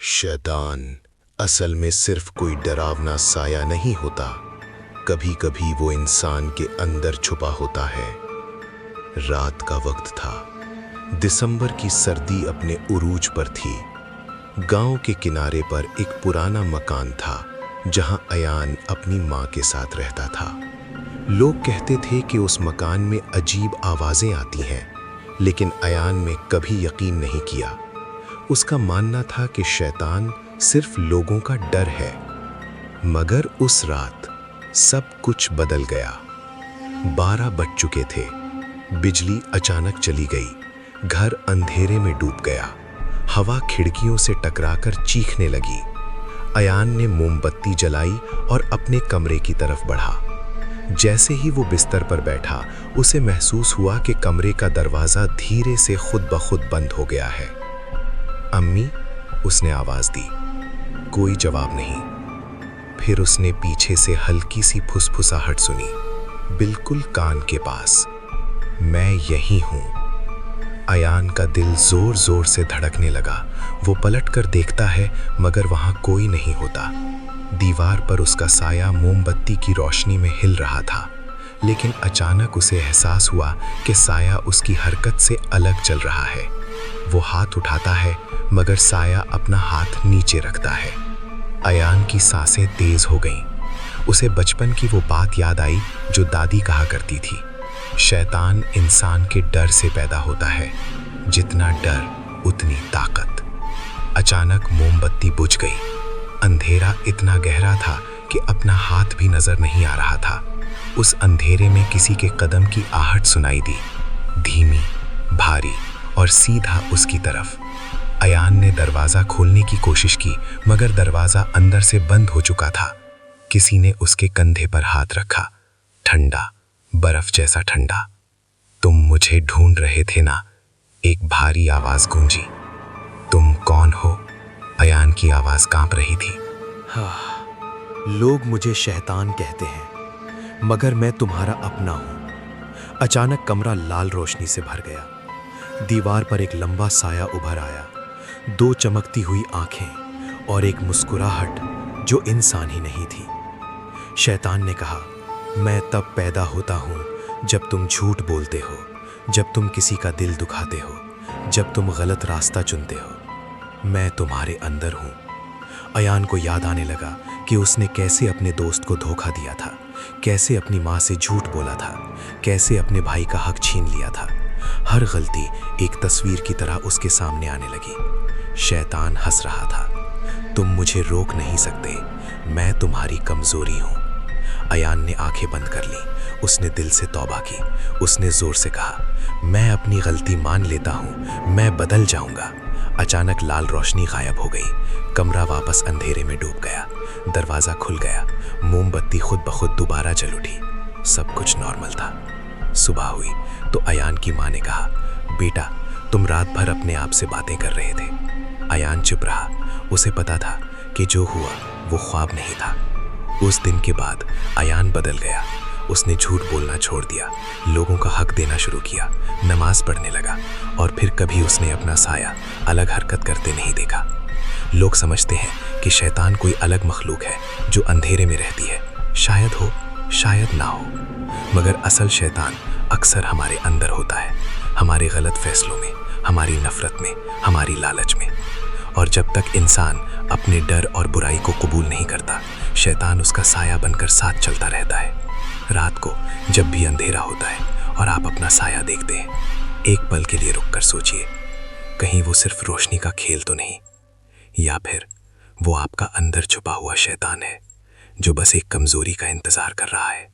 शैतान असल में सिर्फ कोई डरावना साया नहीं होता, कभी कभी वो इंसान के अंदर छुपा होता है। रात का वक्त था। दिसंबर की सर्दी अपने उरूज पर थी। गांव के किनारे पर एक पुराना मकान था जहां अयान अपनी मां के साथ रहता था। लोग कहते थे कि उस मकान में अजीब आवाजें आती हैं, लेकिन अयान ने कभी यकीन नहीं किया। उसका मानना था कि शैतान सिर्फ लोगों का डर है। मगर उस रात सब कुछ बदल गया। 12 बज चुके थे। बिजली अचानक चली गई। घर अंधेरे में डूब गया। हवा खिड़कियों से टकराकर चीखने लगी। अयान ने मोमबत्ती जलाई और अपने कमरे की तरफ बढ़ा। जैसे ही वो बिस्तर पर बैठा, उसे महसूस हुआ कि कमरे का दरवाज़ा धीरे से खुद ब खुद बंद हो गया है। अम्मी, उसने आवाज़ दी। कोई जवाब नहीं। फिर उसने पीछे से हल्की सी फुसफुसाहट सुनी, बिल्कुल कान के पास। मैं यही हूँ। अयान का दिल जोर जोर से धड़कने लगा। वो पलट कर देखता है, मगर वहाँ कोई नहीं होता। दीवार पर उसका साया मोमबत्ती की रोशनी में हिल रहा था, लेकिन अचानक उसे एहसास हुआ कि साया उसकी हरकत से अलग चल रहा है। वो हाथ उठाता है, मगर साया अपना हाथ नीचे रखता है। अयान की सांसें तेज हो गईं। उसे बचपन की वो बात याद आई जो दादी कहा करती थी, शैतान इंसान के डर से पैदा होता है, जितना डर उतनी ताकत। अचानक मोमबत्ती बुझ गई। अंधेरा इतना गहरा था कि अपना हाथ भी नजर नहीं आ रहा था। उस अंधेरे में किसी के कदम की आहट सुनाई दी, धीमी, भारी और सीधा उसकी तरफ। अयान ने दरवाज़ा खोलने की कोशिश की, मगर दरवाज़ा अंदर से बंद हो चुका था। किसी ने उसके कंधे पर हाथ रखा, ठंडा, बर्फ जैसा ठंडा। तुम मुझे ढूंढ रहे थे ना? एक भारी आवाज़ गूंजी। तुम कौन हो? अयान की आवाज़ कांप रही थी। लोग मुझे शैतान कहते हैं, मगर मैं तुम्हारा अपना हूँ। अचानक कमरा लाल रोशनी से भर गया। दीवार पर एक लंबा साया उभर आया, 2 चमकती हुई आंखें और एक मुस्कुराहट जो इंसान ही नहीं थी। शैतान ने कहा, मैं तब पैदा होता हूँ जब तुम झूठ बोलते हो, जब तुम किसी का दिल दुखाते हो, जब तुम गलत रास्ता चुनते हो। मैं तुम्हारे अंदर हूँ। अयान को याद आने लगा कि उसने कैसे अपने दोस्त को धोखा दिया था, कैसे अपनी माँ से झूठ बोला था, कैसे अपने भाई का हक छीन लिया था। हर गलती एक तस्वीर की तरह उसके सामने आने लगी। शैतान हंस रहा था। तुम मुझे रोक नहीं सकते, मैं तुम्हारी कमजोरी हूँ। अयान ने आंखें बंद कर ली। उसने दिल से तौबा की। उसने जोर से कहा, मैं अपनी गलती मान लेता हूँ, मैं बदल जाऊंगा। अचानक लाल रोशनी गायब हो गई। कमरा वापस अंधेरे में डूब गया। दरवाज़ा खुल गया। मोमबत्ती खुद ब खुद दोबारा जल उठी। सब कुछ नॉर्मल था। सुबह हुई तो अयान की माँ ने कहा, बेटा, तुम रात भर अपने आप से बातें कर रहे थे। अयान चुप रहा। उसे पता था कि जो हुआ वो ख्वाब नहीं था। उस दिन के बाद अयान बदल गया। उसने झूठ बोलना छोड़ दिया, लोगों का हक देना शुरू किया, नमाज पढ़ने लगा, और फिर कभी उसने अपना साया अलग हरकत करते नहीं देखा। लोग समझते हैं कि शैतान कोई अलग मखलूक है जो अंधेरे में रहती है। शायद हो, शायद ना हो, मगर असल शैतान अक्सर हमारे अंदर होता है, हमारे गलत फैसलों में, हमारी नफरत में, हमारी लालच में। और जब तक इंसान अपने डर और बुराई को कबूल नहीं करता, शैतान उसका साया बनकर साथ चलता रहता है। रात को जब भी अंधेरा होता है और आप अपना साया देखते हैं, एक पल के लिए रुककर सोचिए, कहीं वो सिर्फ रोशनी का खेल तो नहीं, या फिर वो आपका अंदर छुपा हुआ शैतान है जो बस एक कमजोरी का इंतजार कर रहा है।